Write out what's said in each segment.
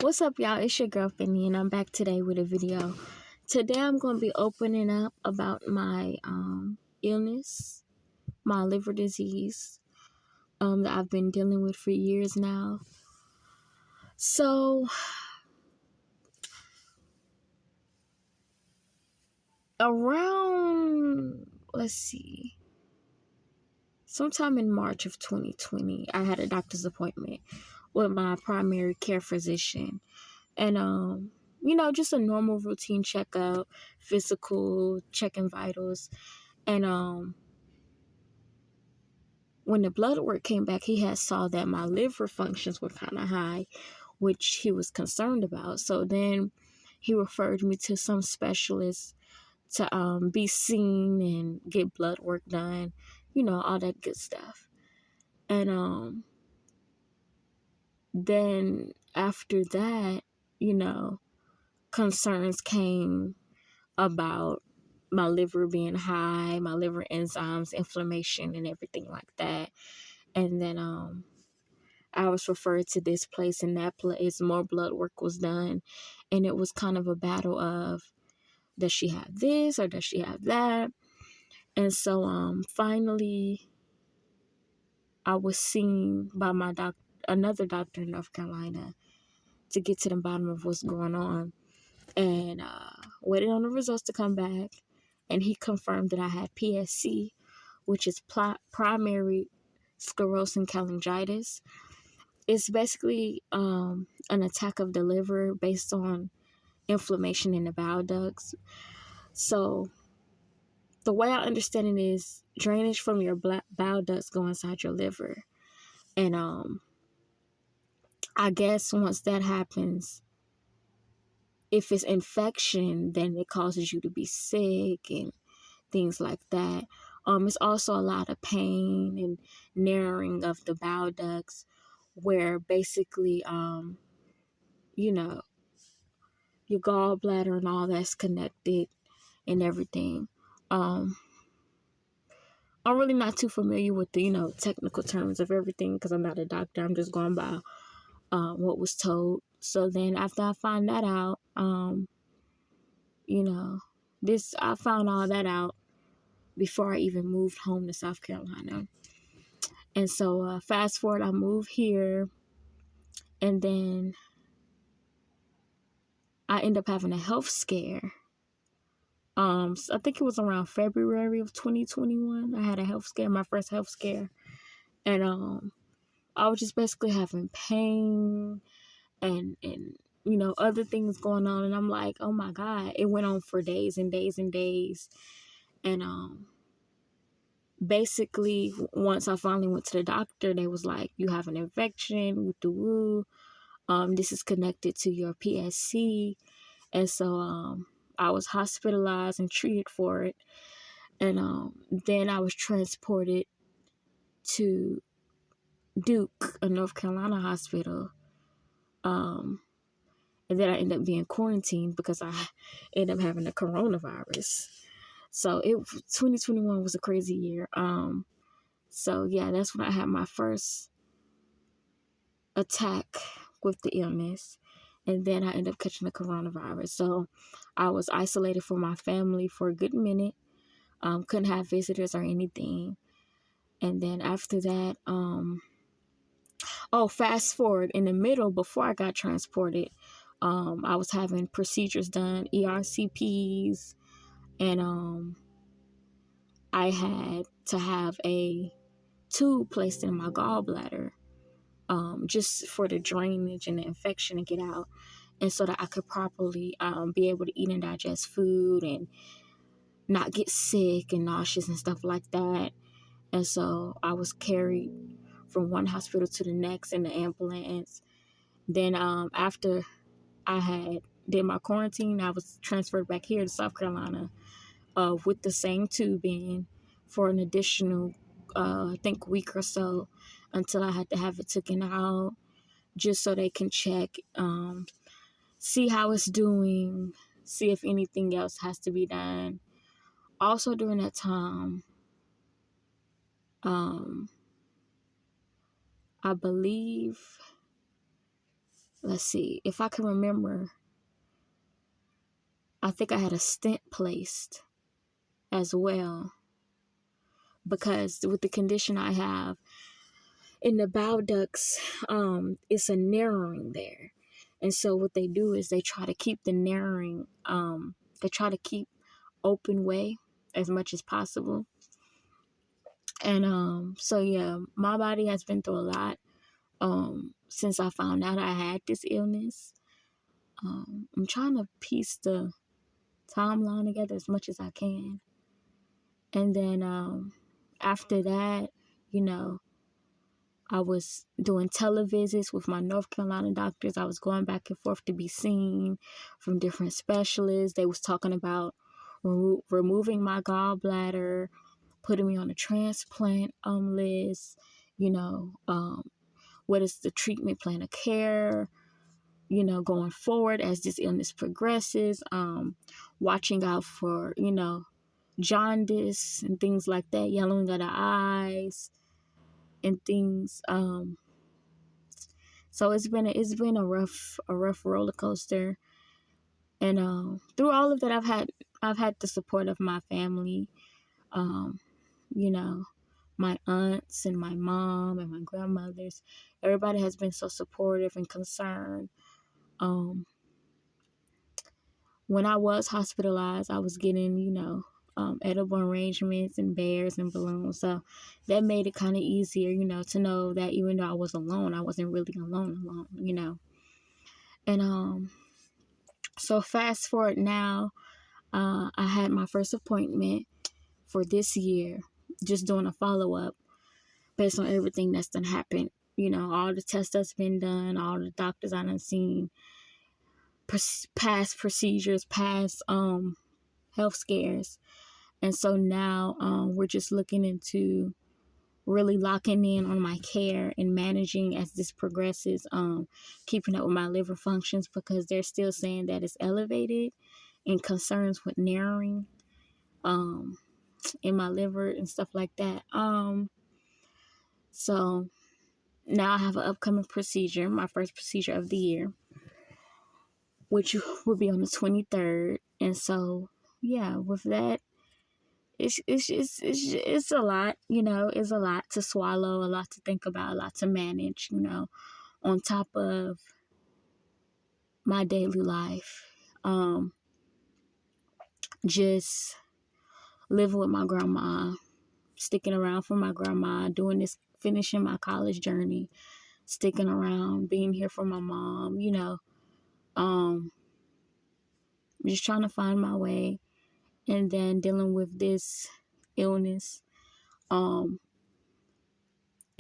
What's up, y'all? It's your girl Finny, and I'm back today with a video. Today I'm going to be opening up about my illness, my liver disease that I've been dealing with for years now. So around, sometime in March of 2020, I had a doctor's appointment with my primary care physician, and just a normal routine checkup, physical, checking vitals, and when the blood work came back, he had saw that my liver functions were kind of high, which he was concerned about. So then he referred me to some specialist to be seen and get blood work done, all that good stuff. And then after that, concerns came about my liver being high, my liver enzymes, inflammation, and everything like that. And then I was referred to this place, and that place more blood work was done, and it was kind of a battle of, does she have this or does she have that? And so finally I was seen by another doctor in North Carolina to get to the bottom of what's going on, and waited on the results to come back, and he confirmed that I had PSC, which is primary sclerosing cholangitis. It's basically an attack of the liver based on inflammation in the bile ducts. So the way I understand it is drainage from your bile ducts go inside your liver. And I guess once that happens, if it's infection, then it causes you to be sick and things like that. It's also a lot of pain and narrowing of the bile ducts, where basically your gallbladder and all that's connected and everything. I'm really not too familiar with the, technical terms of everything because I'm not a doctor. I'm just going by what was told. So then after I find that out, I found all that out before I even moved home to South Carolina. And so fast forward, I moved here, and then I end up having a health scare. So I think it was around February of 2021. I had a health scare, my first health scare. And I was just basically having pain and other things going on. And I'm like, oh my God, it went on for days and days and days. And basically, once I finally went to the doctor, they was like, you have an infection with the woo. This is connected to your PSC. And so I was hospitalized and treated for it. And then I was transported to Duke, a North Carolina hospital. And then I ended up being quarantined because I ended up having the coronavirus. So 2021 was a crazy year. So yeah, that's when I had my first attack with the illness. And then I ended up catching the coronavirus. So I was isolated from my family for a good minute. Couldn't have visitors or anything. And then after that, fast forward in the middle, before I got transported, I was having procedures done, ERCPs, and I had to have a tube placed in my gallbladder, just for the drainage and the infection to get out, and so that I could properly be able to eat and digest food and not get sick and nauseous and stuff like that. And so I was carried from one hospital to the next in the ambulance. Then after I had did my quarantine, I was transferred back here to South Carolina with the same tubing for an additional, I think, week or so until I had to have it taken out, just so they can check, see how it's doing, see if anything else has to be done. Also during that time, I believe let's see, if I can remember, I think I had a stent placed as well, because with the condition I have in the bile ducts, it's a narrowing there. And so what they do is they try to keep the narrowing, they try to keep open way as much as possible. And so yeah, my body has been through a lot since I found out I had this illness. I'm trying to piece the timeline together as much as I can. And then after that, you know, I was doing televisits with my North Carolina doctors. I was going back and forth to be seen from different specialists. They was talking about removing my gallbladder, putting me on a transplant list, you know, what is the treatment plan of care, you know, going forward as this illness progresses, watching out for, you know, jaundice and things like that, yellowing of the eyes and things. So it's been a rough roller coaster, and through all of that, I've had the support of my family, you know, my aunts and my mom and my grandmothers. Everybody has been so supportive and concerned. When I was hospitalized, I was getting, you know, edible arrangements and bears and balloons. So that made it kind of easier, you know, to know that even though I was alone, I wasn't really alone, you know. And so fast forward now, I had my first appointment for this year, just doing a follow up based on everything that's done happened. You know, all the tests that's been done, all the doctors I done seen, past procedures, past health scares. And so now we're just looking into really locking in on my care and managing as this progresses, keeping up with my liver functions, because they're still saying that it's elevated and concerns with narrowing in my liver and stuff like that. So now I have an upcoming procedure, my first procedure of the year, which will be on the 23rd. And so, yeah, with that, it's a lot, you know, it's a lot to swallow, a lot to think about, a lot to manage, you know, on top of my daily life. Just living with my grandma, sticking around for my grandma, doing this, finishing my college journey, sticking around, being here for my mom, you know, just trying to find my way, and then dealing with this illness. And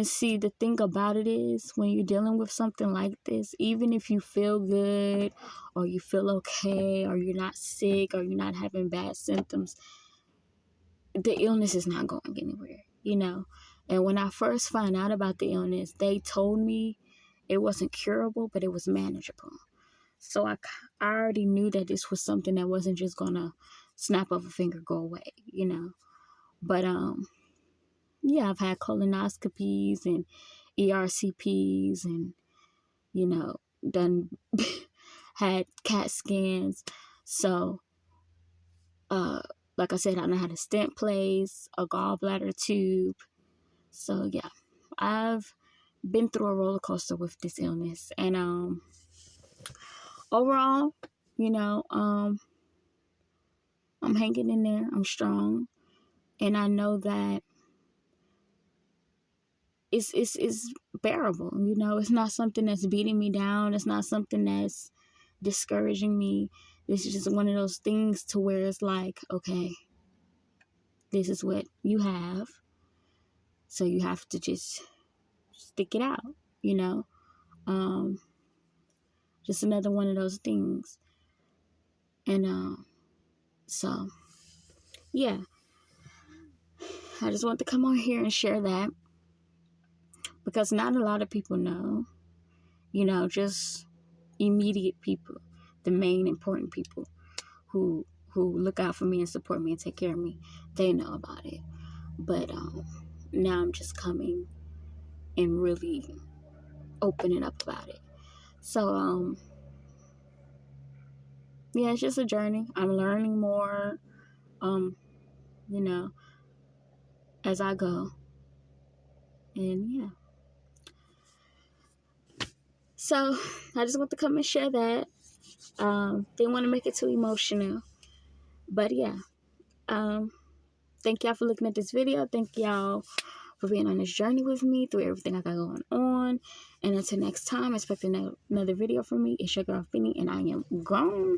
see, the thing about it is, when you're dealing with something like this, even if you feel good or you feel okay or you're not sick or you're not having bad symptoms, the illness is not going anywhere, you know. And when I first found out about the illness, they told me it wasn't curable, but it was manageable. So I already knew that this was something that wasn't just gonna snap of a finger go away, you know. But yeah, I've had colonoscopies and ERCPs, and, you know, done had CAT scans. So like I said, I done had a stent placed, a gallbladder tube. So yeah, I've been through a roller coaster with this illness, and overall, you know, I'm hanging in there. I'm strong, and I know that it's bearable. You know, it's not something that's beating me down. It's not something that's discouraging me. This is just one of those things to where it's like, okay, this is what you have, so you have to just stick it out. You know, just another one of those things. And so yeah, I just want to come on here and share that, because not a lot of people know, you know, just immediate people, the main important people who look out for me and support me and take care of me, they know about it. But now I'm just coming and really opening up about it. So, yeah, it's just a journey. I'm learning more, you know, as I go. And yeah. So I just want to come and share that. Didn't want to make it too emotional. But yeah. Thank y'all for looking at this video. Thank y'all for being on this journey with me through everything I got going on. And until next time, expect another video from me. It's your girl Finny, and I am gone.